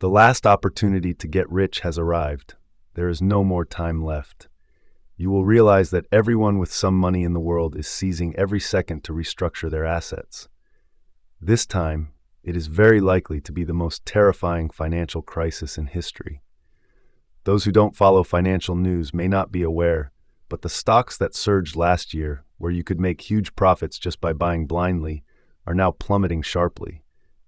The last opportunity to get rich has arrived. There is no more time left. You will realize that everyone with some money in the world is seizing every second to restructure their assets. This time, it is very likely to be the most terrifying financial crisis in history. Those who don't follow financial news may not be aware, but the stocks that surged last year, where you could make huge profits just by buying blindly, are now plummeting sharply.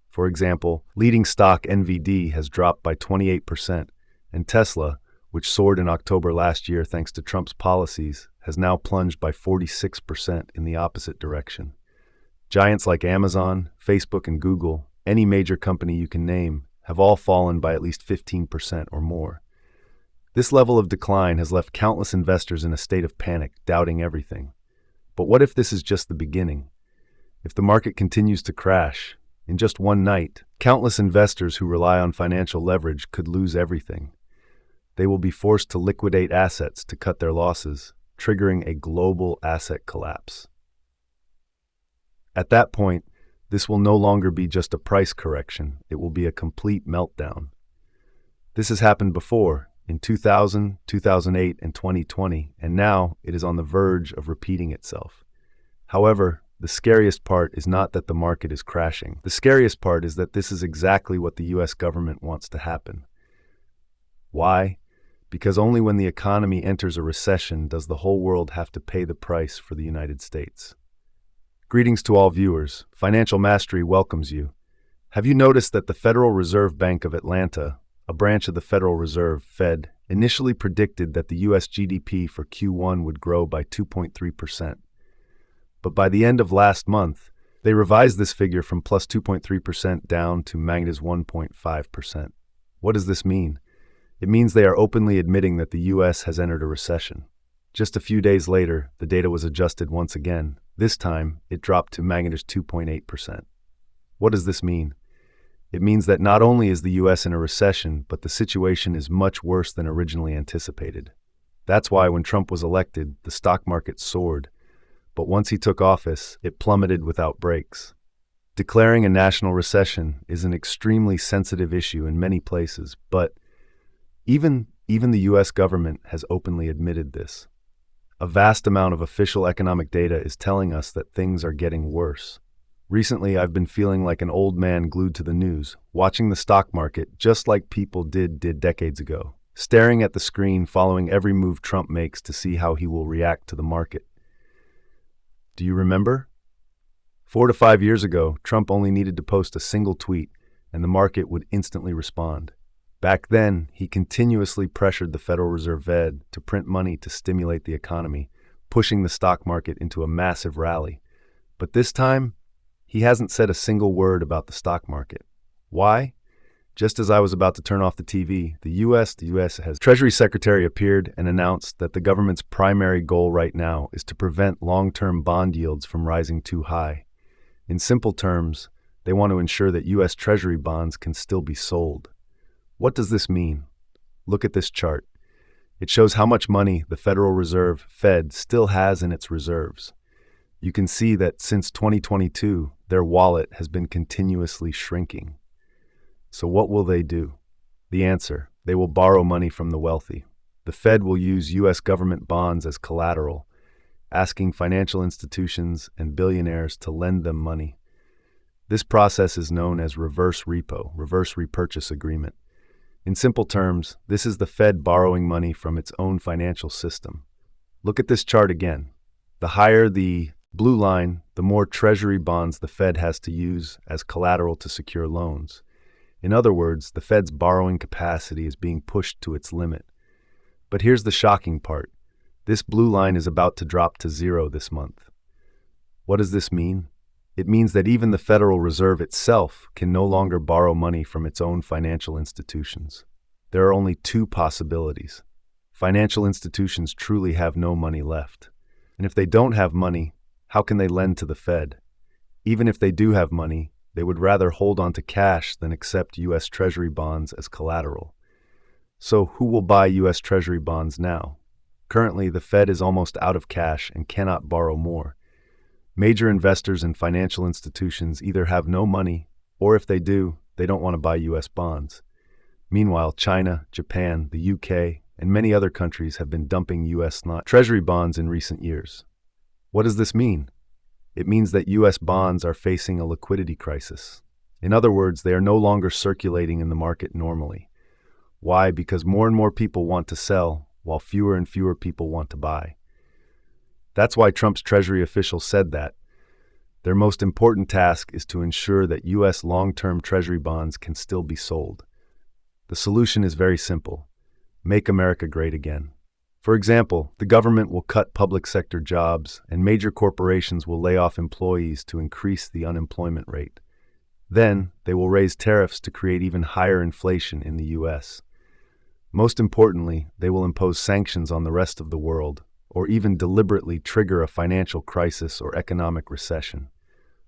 For example, leading stock NVD has dropped by 28%, and Tesla, which soared in October last year thanks to Trump's policies, has now plunged by 46% in the opposite direction. Giants like Amazon, Facebook, and Google, any major company you can name, have all fallen by at least 15% or more. This level of decline has left countless investors in a state of panic, doubting everything. But what if this is just the beginning? If the market continues to crash, in just one night, countless investors who rely on financial leverage could lose everything. They will be forced to liquidate assets to cut their losses, triggering a global asset collapse. At that point, this will no longer be just a price correction, it will be a complete meltdown. This has happened before, in 2000, 2008, and 2020, and now it is on the verge of repeating itself. However, the scariest part is not that the market is crashing. The scariest part is that this is exactly what the US government wants to happen. Why? Because only when the economy enters a recession does the whole world have to pay the price for the United States. Greetings to all viewers. Financial Mastery welcomes you. Have you noticed that the Federal Reserve Bank of Atlanta, a branch of the Federal Reserve, Fed, initially predicted that the US GDP for Q1 would grow by 2.3%. But by the end of last month, they revised this figure from plus 2.3% down to minus 1.5%. What does this mean? It means they are openly admitting that the US has entered a recession. Just a few days later, the data was adjusted once again. This time, it dropped to minus 2.8%. What does this mean? It means that not only is the US in a recession, but the situation is much worse than originally anticipated. That's why when Trump was elected, the stock market soared. But once he took office, it plummeted without breaks. Declaring a national recession is an extremely sensitive issue in many places, but even the US government has openly admitted this. A vast amount of official economic data is telling us that things are getting worse. Recently, I've been feeling like an old man glued to the news, watching the stock market just like people did decades ago, staring at the screen, following every move Trump makes to see how he will react to the market. Do you remember? 4 to 5 years ago, Trump only needed to post a single tweet, and the market would instantly respond. Back then, he continuously pressured the Federal Reserve Fed to print money to stimulate the economy, pushing the stock market into a massive rally. But this time, he hasn't said a single word about the stock market. Why? Just as I was about to turn off the TV, the U.S. Treasury Secretary appeared and announced that the government's primary goal right now is to prevent long-term bond yields from rising too high. In simple terms, they want to ensure that U.S. Treasury bonds can still be sold. What does this mean? Look at this chart. It shows how much money the Federal Reserve, Fed, still has in its reserves. You can see that since 2022, their wallet has been continuously shrinking. So what will they do? The answer: they will borrow money from the wealthy. The Fed will use U.S. government bonds as collateral, asking financial institutions and billionaires to lend them money. This process is known as reverse repo, reverse repurchase agreement. In simple terms, this is the Fed borrowing money from its own financial system. Look at this chart again. The higher the blue line, the more Treasury bonds the Fed has to use as collateral to secure loans. In other words, the Fed's borrowing capacity is being pushed to its limit. But here's the shocking part. This blue line is about to drop to zero this month. What does this mean? It means that even the Federal Reserve itself can no longer borrow money from its own financial institutions. There are only two possibilities. Financial institutions truly have no money left. And if they don't have money, how can they lend to the Fed? Even if they do have money, they would rather hold on to cash than accept U.S. Treasury bonds as collateral. So who will buy U.S. Treasury bonds now? Currently, the Fed is almost out of cash and cannot borrow more. Major investors and financial institutions either have no money, or if they do, they don't want to buy U.S. bonds. Meanwhile, China, Japan, the UK, and many other countries have been dumping U.S. Treasury bonds in recent years. What does this mean? It means that U.S. bonds are facing a liquidity crisis. In other words, they are no longer circulating in the market normally. Why? Because more and more people want to sell, while fewer and fewer people want to buy. That's why Trump's Treasury officials said that their most important task is to ensure that U.S. long-term Treasury bonds can still be sold. The solution is very simple: make America great again. For example, the government will cut public sector jobs, and major corporations will lay off employees to increase the unemployment rate. Then, they will raise tariffs to create even higher inflation in the U.S. Most importantly, they will impose sanctions on the rest of the world, or even deliberately trigger a financial crisis or economic recession.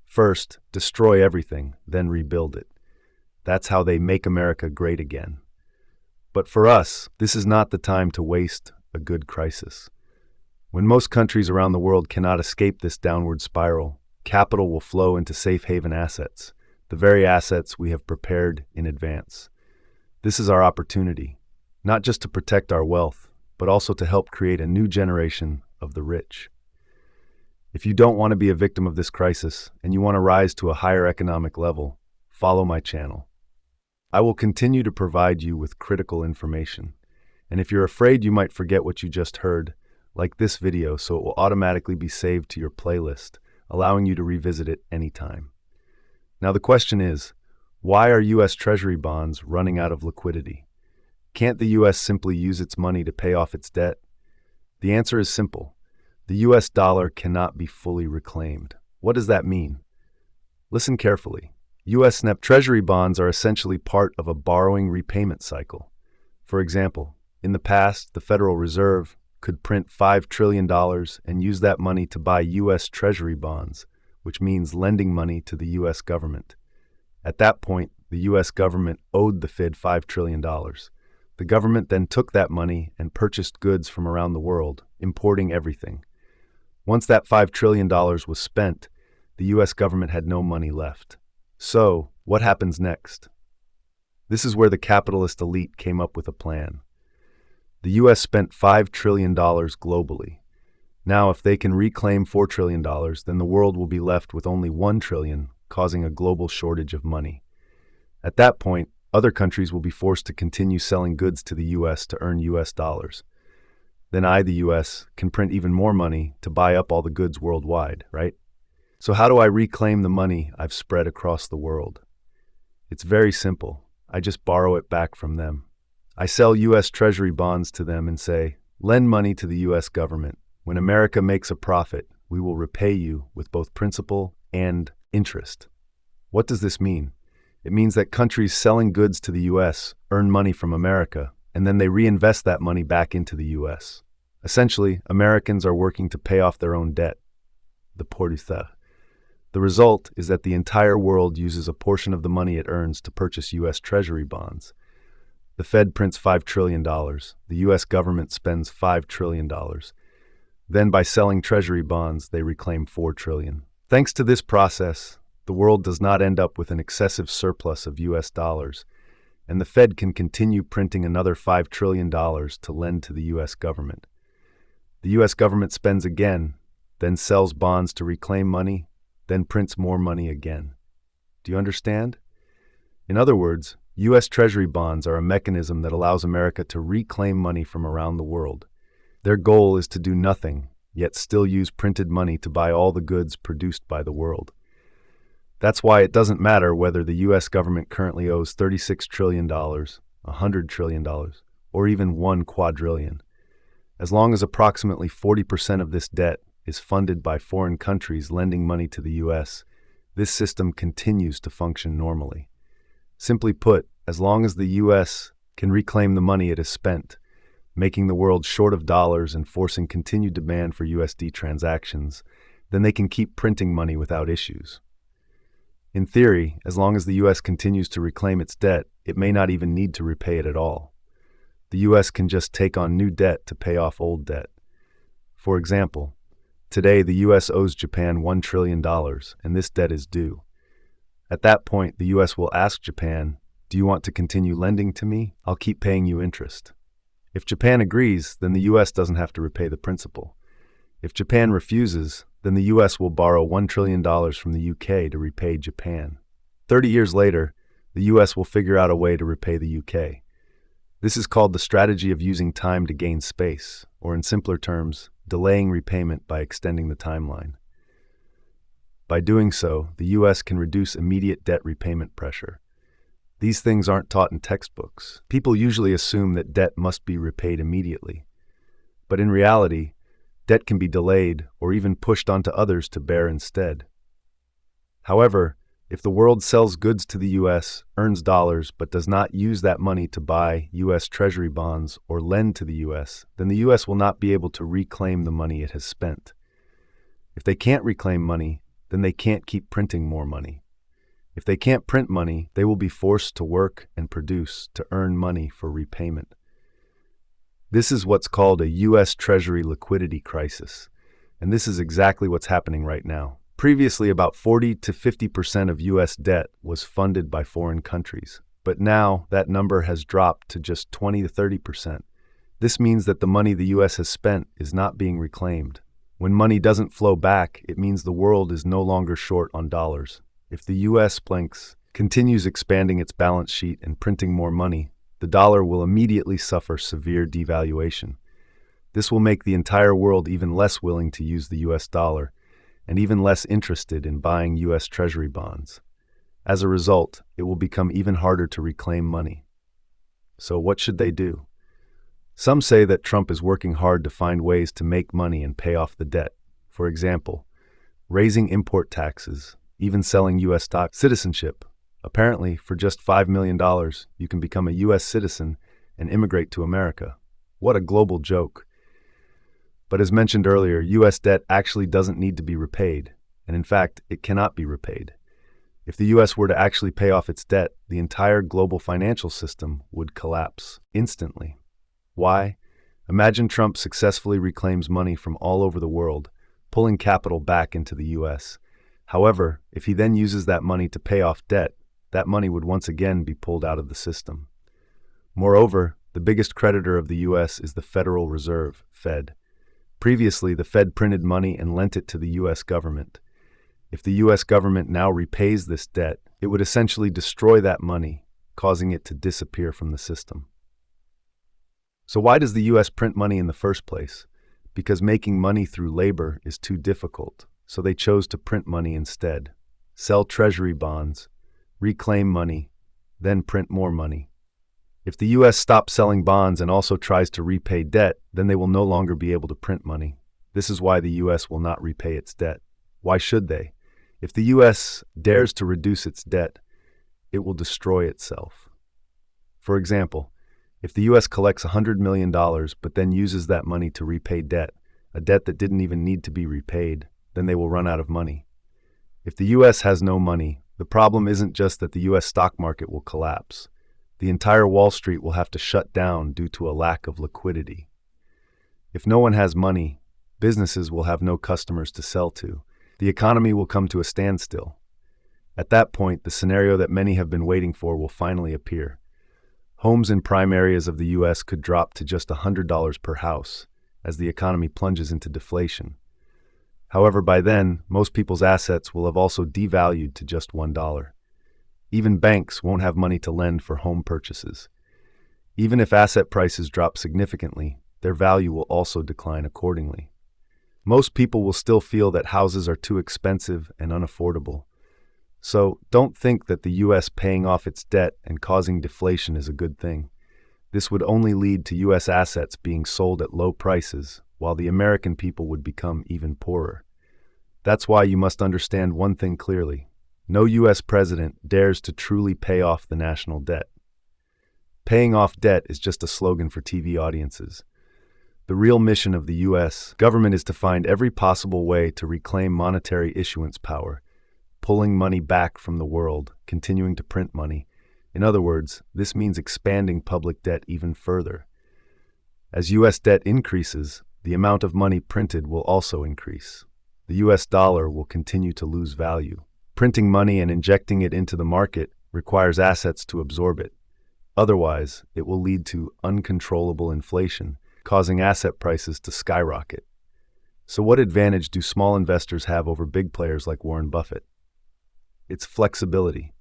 First, destroy everything, then rebuild it. That's how they make America great again. But for us, this is not the time to waste a good crisis. When most countries around the world cannot escape this downward spiral, capital will flow into safe haven assets, the very assets we have prepared in advance. This is our opportunity, not just to protect our wealth, but also to help create a new generation of the rich. If you don't want to be a victim of this crisis and you want to rise to a higher economic level, follow my channel. I will continue to provide you with critical information. And if you're afraid you might forget what you just heard, like this video so it will automatically be saved to your playlist, allowing you to revisit it anytime. Now the question is, why are U.S. Treasury bonds running out of liquidity? Can't the U.S. simply use its money to pay off its debt? The answer is simple. The U.S. dollar cannot be fully reclaimed. What does that mean? Listen carefully. U.S. Treasury bonds are essentially part of a borrowing repayment cycle. For example, in the past, the Federal Reserve could print $5 trillion and use that money to buy U.S. Treasury bonds, which means lending money to the U.S. government. At that point, the U.S. government owed the Fed $5 trillion. The government then took that money and purchased goods from around the world, importing everything. Once that $5 trillion was spent, the U.S. government had no money left. So, what happens next? This is where the capitalist elite came up with a plan. The U.S. spent $5 trillion globally. Now, if they can reclaim $4 trillion, then the world will be left with only $1 trillion, causing a global shortage of money. At that point, other countries will be forced to continue selling goods to the U.S. to earn U.S. dollars. Then the U.S., can print even more money to buy up all the goods worldwide, right? So how do I reclaim the money I've spread across the world? It's very simple. I just borrow it back from them. I sell U.S. Treasury bonds to them and say, lend money to the U.S. government. When America makes a profit, we will repay you with both principal and interest. What does this mean? It means that countries selling goods to the U.S. earn money from America, and then they reinvest that money back into the U.S. Essentially, Americans are working to pay off their own debt, the portefeuille. The result is that the entire world uses a portion of the money it earns to purchase U.S. Treasury bonds. The Fed prints $5 trillion. The U.S. government spends $5 trillion. Then by selling Treasury bonds, they reclaim $4 trillion. Thanks to this process, the world does not end up with an excessive surplus of U.S. dollars, and the Fed can continue printing another $5 trillion to lend to the U.S. government. The U.S. government spends again, then sells bonds to reclaim money, then prints more money again. Do you understand? In other words, U.S. Treasury bonds are a mechanism that allows America to reclaim money from around the world. Their goal is to do nothing, yet still use printed money to buy all the goods produced by the world. That's why it doesn't matter whether the U.S. government currently owes $36 trillion, $100 trillion, or even $1 quadrillion. As long as approximately 40% of this debt is funded by foreign countries lending money to the U.S., this system continues to function normally. Simply put, as long as the U.S. can reclaim the money it has spent, making the world short of dollars and forcing continued demand for USD transactions, then they can keep printing money without issues. In theory, as long as the U.S. continues to reclaim its debt, it may not even need to repay it at all. The U.S. can just take on new debt to pay off old debt. For example, today the U.S. owes Japan $1 trillion, and this debt is due. At that point, the U.S. will ask Japan, Do you want to continue lending to me? I'll keep paying you interest. If Japan agrees, then the US doesn't have to repay the principal. If Japan refuses, then the US will borrow $1 trillion from the UK to repay Japan. 30 years later, the US will figure out a way to repay the UK. This is called the strategy of using time to gain space, or in simpler terms, delaying repayment by extending the timeline. By doing so, the US can reduce immediate debt repayment pressure. These things aren't taught in textbooks. People usually assume that debt must be repaid immediately. But in reality, debt can be delayed or even pushed onto others to bear instead. However, if the world sells goods to the US, earns dollars, but does not use that money to buy US Treasury bonds or lend to the US, then the US will not be able to reclaim the money it has spent. If they can't reclaim money, then they can't keep printing more money. If they can't print money, they will be forced to work and produce to earn money for repayment. This is what's called a US Treasury liquidity crisis, and this is exactly what's happening right now. Previously, about 40 to 50% of US debt was funded by foreign countries, but now that number has dropped to just 20 to 30%. This means that the money the US has spent is not being reclaimed. When money doesn't flow back, it means the world is no longer short on dollars. If the US continues expanding its balance sheet and printing more money, the dollar will immediately suffer severe devaluation. This will make the entire world even less willing to use the US dollar, and even less interested in buying US Treasury bonds. As a result, it will become even harder to reclaim money. So what should they do? Some say that Trump is working hard to find ways to make money and pay off the debt. For example, raising import taxes, even selling US stock citizenship. Apparently, for just $5 million, you can become a US citizen and immigrate to America. What a global joke. But as mentioned earlier, US debt actually doesn't need to be repaid, and in fact, it cannot be repaid. If the US were to actually pay off its debt, the entire global financial system would collapse instantly. Why? Imagine Trump successfully reclaims money from all over the world, pulling capital back into the US. However, if he then uses that money to pay off debt, that money would once again be pulled out of the system. Moreover, the biggest creditor of the US is the Federal Reserve, Fed. Previously, the Fed printed money and lent it to the US government. If the US government now repays this debt, it would essentially destroy that money, causing it to disappear from the system. So why does the US print money in the first place? Because making money through labor is too difficult, so they chose to print money instead. Sell treasury bonds, reclaim money, then print more money. If the US stops selling bonds and also tries to repay debt, then they will no longer be able to print money. This is why the US will not repay its debt. Why should they? If the US dares to reduce its debt, it will destroy itself. For example, if the US collects $100 million but then uses that money to repay debt, a debt that didn't even need to be repaid, then they will run out of money. If the US has no money, the problem isn't just that the US stock market will collapse. The entire Wall Street will have to shut down due to a lack of liquidity. If no one has money, businesses will have no customers to sell to. The economy will come to a standstill. At that point, the scenario that many have been waiting for will finally appear. Homes in prime areas of the US could drop to just $100 per house as the economy plunges into deflation. However, by then, most people's assets will have also devalued to just $1. Even banks won't have money to lend for home purchases. Even if asset prices drop significantly, their value will also decline accordingly. Most people will still feel that houses are too expensive and unaffordable. So, don't think that the US paying off its debt and causing deflation is a good thing. This would only lead to US assets being sold at low prices, while the American people would become even poorer. That's why you must understand one thing clearly. No US president dares to truly pay off the national debt. Paying off debt is just a slogan for TV audiences. The real mission of the US government is to find every possible way to reclaim monetary issuance power, pulling money back from the world, continuing to print money. In other words, this means expanding public debt even further. As US debt increases, the amount of money printed will also increase. The US dollar will continue to lose value. Printing money and injecting it into the market requires assets to absorb it. Otherwise, it will lead to uncontrollable inflation, causing asset prices to skyrocket. So what advantage do small investors have over big players like Warren Buffett? It's flexibility.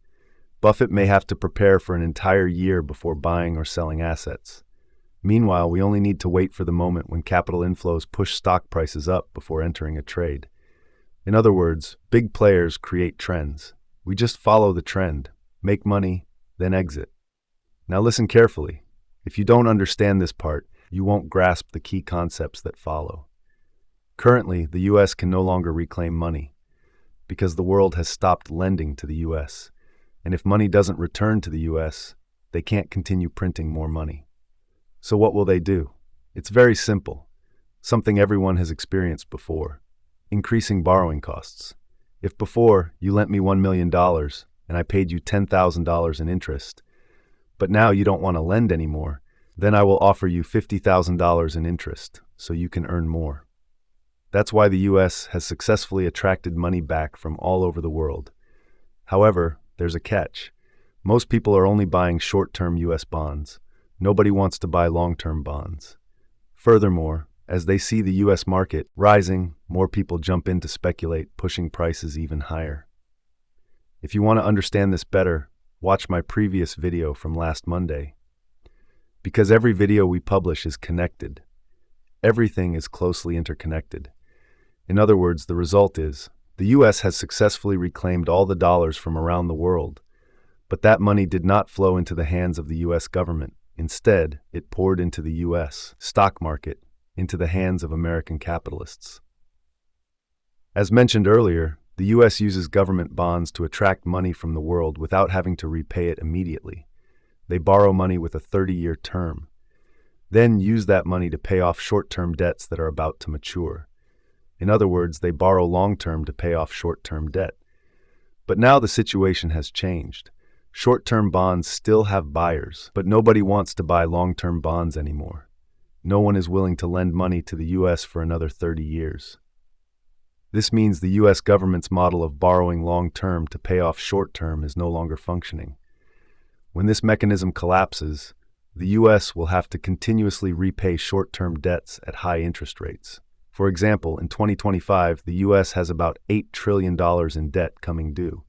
Buffett may have to prepare for an entire year before buying or selling assets. Meanwhile, we only need to wait for the moment when capital inflows push stock prices up before entering a trade. In other words, big players create trends. We just follow the trend, make money, then exit. Now listen carefully. If you don't understand this part, you won't grasp the key concepts that follow. Currently, the U.S. can no longer reclaim money because the world has stopped lending to the U.S. And if money doesn't return to the U.S., they can't continue printing more money. So what will they do? It's very simple. Something everyone has experienced before. Increasing borrowing costs. If before you lent me $1 million and I paid you $10,000 in interest, but now you don't want to lend anymore, then I will offer you $50,000 in interest so you can earn more. That's why the U.S. has successfully attracted money back from all over the world. However, there's a catch. Most people are only buying short-term U.S. bonds. Nobody wants to buy long-term bonds. Furthermore, as they see the U.S. market rising, more people jump in to speculate, pushing prices even higher. If you want to understand this better, watch my previous video from last Monday. Because every video we publish is connected. Everything is closely interconnected. In other words, the result is, the U.S. has successfully reclaimed all the dollars from around the world, but that money did not flow into the hands of the U.S. government. Instead, it poured into the U.S. stock market, into the hands of American capitalists. As mentioned earlier, the U.S. uses government bonds to attract money from the world without having to repay it immediately. They borrow money with a 30-year term, then use that money to pay off short-term debts that are about to mature. In other words, they borrow long-term to pay off short-term debt. But now the situation has changed. Short-term bonds still have buyers, but nobody wants to buy long-term bonds anymore. No one is willing to lend money to the U.S. for another 30 years. This means the U.S. government's model of borrowing long-term to pay off short-term is no longer functioning. When this mechanism collapses, the U.S. will have to continuously repay short-term debts at high interest rates. For example, in 2025, the U.S. has about $8 trillion in debt coming due.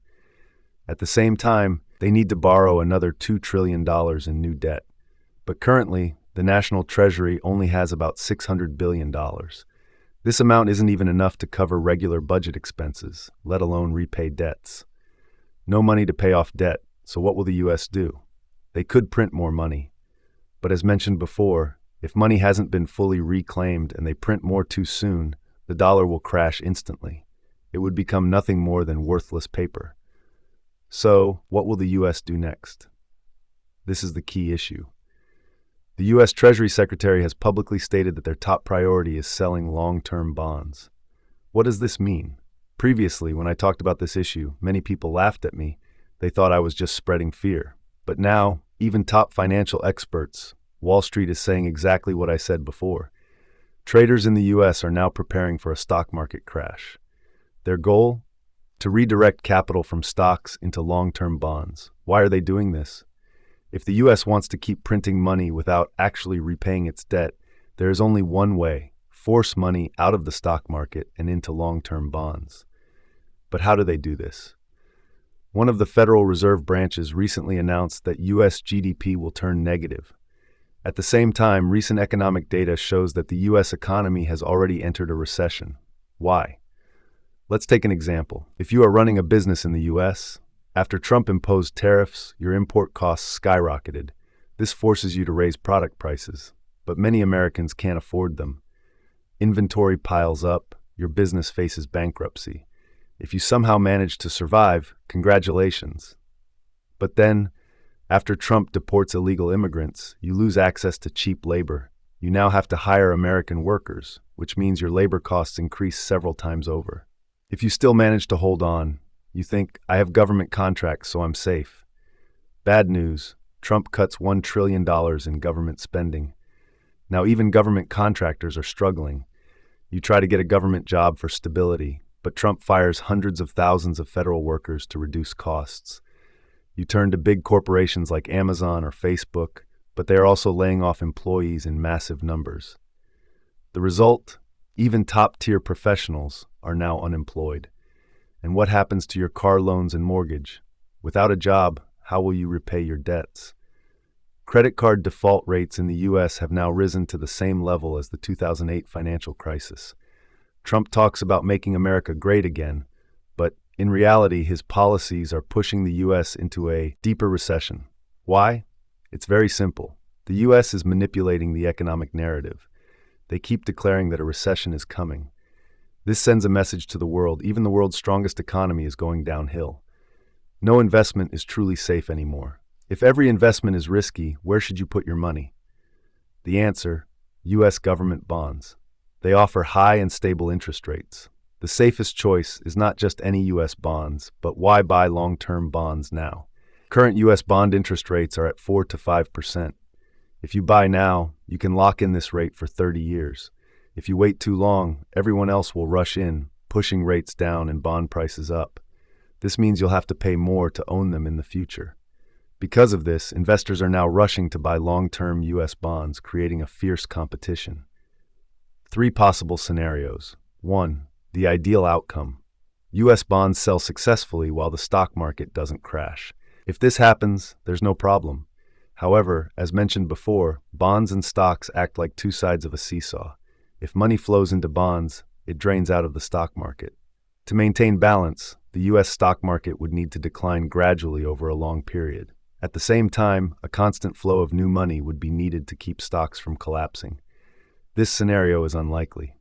At the same time, they need to borrow another $2 trillion in new debt. But currently, the National Treasury only has about $600 billion. This amount isn't even enough to cover regular budget expenses, let alone repay debts. No money to pay off debt, so what will the U.S. do? They could print more money. But as mentioned before, if money hasn't been fully reclaimed and they print more too soon, the dollar will crash instantly. It would become nothing more than worthless paper. So, what will the U.S. do next? This is the key issue. The U.S. Treasury Secretary has publicly stated that their top priority is selling long-term bonds. What does this mean? Previously, when I talked about this issue, many people laughed at me. They thought I was just spreading fear. But now, even top financial experts, Wall Street is saying exactly what I said before. Traders in the U.S. are now preparing for a stock market crash. Their goal? To redirect capital from stocks into long-term bonds. Why are they doing this? If the U.S. wants to keep printing money without actually repaying its debt, there is only one way: force money out of the stock market and into long-term bonds. But how do they do this? One of the Federal Reserve branches recently announced that U.S. GDP will turn negative. At the same time, recent economic data shows that the U.S. economy has already entered a recession. Why? Let's take an example. If you are running a business in the U.S., after Trump imposed tariffs, your import costs skyrocketed. This forces you to raise product prices, but many Americans can't afford them. Inventory piles up, your business faces bankruptcy. If you somehow manage to survive, congratulations. But then, after Trump deports illegal immigrants, you lose access to cheap labor. You now have to hire American workers, which means your labor costs increase several times over. If you still manage to hold on, you think, I have government contracts, so I'm safe. Bad news, Trump cuts $1 trillion in government spending. Now even government contractors are struggling. You try to get a government job for stability, but Trump fires hundreds of thousands of federal workers to reduce costs. You turn to big corporations like Amazon or Facebook, but they are also laying off employees in massive numbers. The result? Even top-tier professionals are now unemployed. And what happens to your car loans and mortgage? Without a job, how will you repay your debts? Credit card default rates in the U.S. have now risen to the same level as the 2008 financial crisis. Trump talks about making America great again, but in reality, his policies are pushing the U.S. into a deeper recession. Why? It's very simple. The U.S. is manipulating the economic narrative. They keep declaring that a recession is coming. This sends a message to the world. Even the world's strongest economy is going downhill. No investment is truly safe anymore. If every investment is risky, where should you put your money? The answer: U.S. government bonds. They offer high and stable interest rates. The safest choice is not just any U.S. bonds, but why buy long-term bonds now? Current U.S. bond interest rates are at 4 to 5%. If you buy now, you can lock in this rate for 30 years. If you wait too long, everyone else will rush in, pushing rates down and bond prices up. This means you'll have to pay more to own them in the future. Because of this, investors are now rushing to buy long-term U.S. bonds, creating a fierce competition. 3 possible scenarios. 1. The ideal outcome. U.S. bonds sell successfully while the stock market doesn't crash. If this happens, there's no problem. However, as mentioned before, bonds and stocks act like 2 sides of a seesaw. If money flows into bonds, it drains out of the stock market. To maintain balance, the U.S. stock market would need to decline gradually over a long period. At the same time, a constant flow of new money would be needed to keep stocks from collapsing. This scenario is unlikely.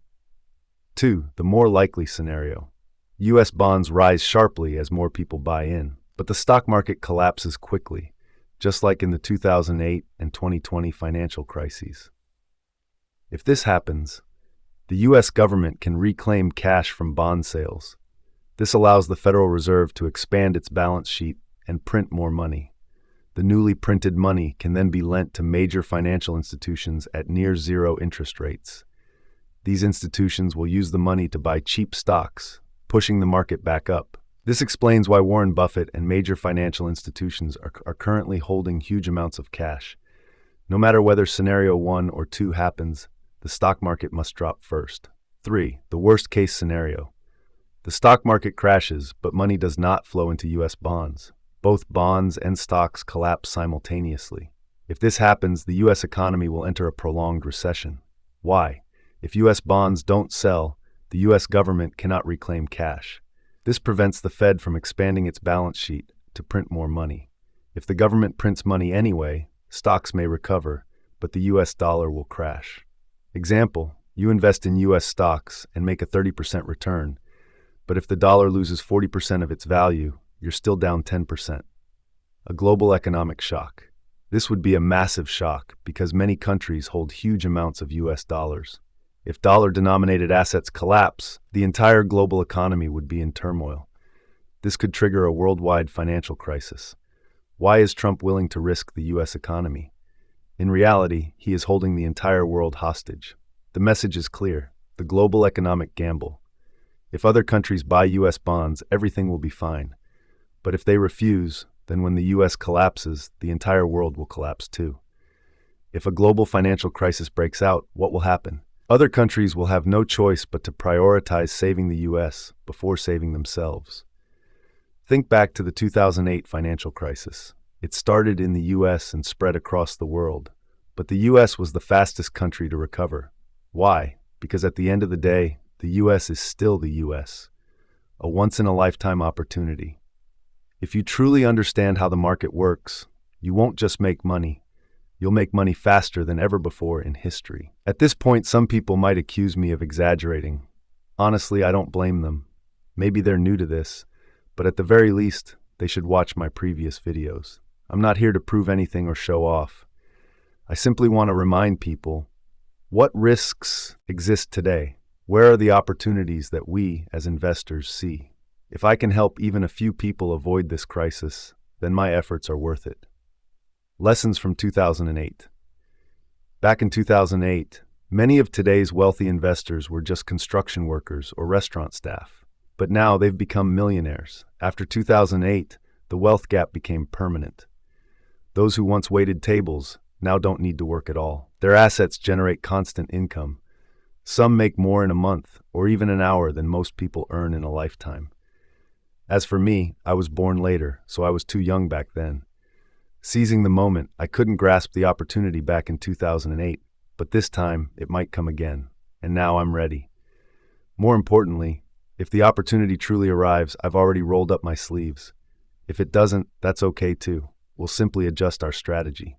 2. The more likely scenario. U.S. bonds rise sharply as more people buy in, but the stock market collapses quickly, just like in the 2008 and 2020 financial crises. If this happens, the U.S. government can reclaim cash from bond sales. This allows the Federal Reserve to expand its balance sheet and print more money. The newly printed money can then be lent to major financial institutions at near-zero interest rates. These institutions will use the money to buy cheap stocks, pushing the market back up. This explains why Warren Buffett and major financial institutions are currently holding huge amounts of cash. No matter whether scenario 1 or 2 happens, the stock market must drop first. 3. The worst-case scenario. The stock market crashes, but money does not flow into U.S. bonds. Both bonds and stocks collapse simultaneously. If this happens, the U.S. economy will enter a prolonged recession. Why? If U.S. bonds don't sell, the U.S. government cannot reclaim cash. This prevents the Fed from expanding its balance sheet to print more money. If the government prints money anyway, stocks may recover, but the U.S. dollar will crash. Example: you invest in U.S. stocks and make a 30% return, but if the dollar loses 40% of its value, you're still down 10%. A global economic shock. This would be a massive shock because many countries hold huge amounts of U.S. dollars. If dollar-denominated assets collapse, the entire global economy would be in turmoil. This could trigger a worldwide financial crisis. Why is Trump willing to risk the U.S. economy? In reality, he is holding the entire world hostage. The message is clear: the global economic gamble. If other countries buy U.S. bonds, everything will be fine. But if they refuse, then when the U.S. collapses, the entire world will collapse too. If a global financial crisis breaks out, what will happen? Other countries will have no choice but to prioritize saving the U.S. before saving themselves. Think back to the 2008 financial crisis. It started in the U.S. and spread across the world, but the U.S. was the fastest country to recover. Why? Because at the end of the day, the U.S. is still the U.S., a once-in-a-lifetime opportunity. If you truly understand how the market works, you won't just make money. You'll make money faster than ever before in history. At this point, some people might accuse me of exaggerating. Honestly, I don't blame them. Maybe they're new to this, but at the very least, they should watch my previous videos. I'm not here to prove anything or show off. I simply want to remind people, what risks exist today? Where are the opportunities that we, as investors, see? If I can help even a few people avoid this crisis, then my efforts are worth it. Lessons from 2008. Back in 2008, many of today's wealthy investors were just construction workers or restaurant staff. But now they've become millionaires. After 2008, the wealth gap became permanent. Those who once waited tables now don't need to work at all. Their assets generate constant income. Some make more in a month or even an hour than most people earn in a lifetime. As for me, I was born later, so I was too young back then. Seizing the moment, I couldn't grasp the opportunity back in 2008, but this time it might come again, and now I'm ready. More importantly, if the opportunity truly arrives, I've already rolled up my sleeves. If it doesn't, that's okay too. We'll simply adjust our strategy.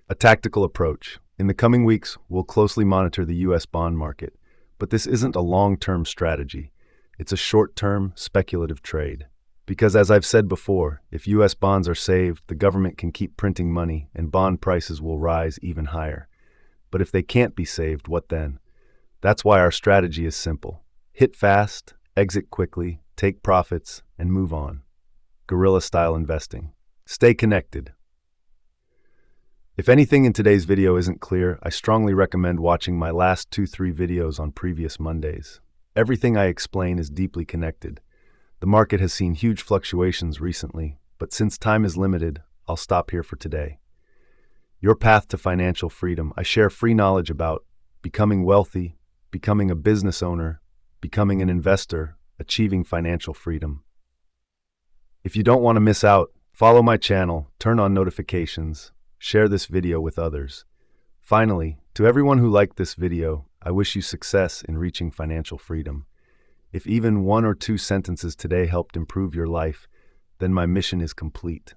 A tactical approach. In the coming weeks, we'll closely monitor the U.S. bond market, but this isn't a long-term strategy. It's a short-term, speculative trade. Because as I've said before, if U.S. bonds are saved, the government can keep printing money and bond prices will rise even higher. But if they can't be saved, what then? That's why our strategy is simple. Hit fast, exit quickly, take profits, and move on. Guerrilla-style investing. Stay connected. If anything in today's video isn't clear, I strongly recommend watching my last 2-3 videos on previous Mondays. Everything I explain is deeply connected. The market has seen huge fluctuations recently, but since time is limited, I'll stop here for today. Your path to financial freedom. I share free knowledge about becoming wealthy, becoming a business owner, becoming an investor, achieving financial freedom. If you don't want to miss out, follow my channel, turn on notifications, share this video with others. Finally, to everyone who liked this video, I wish you success in reaching financial freedom. If even 1 or 2 sentences today helped improve your life, then my mission is complete.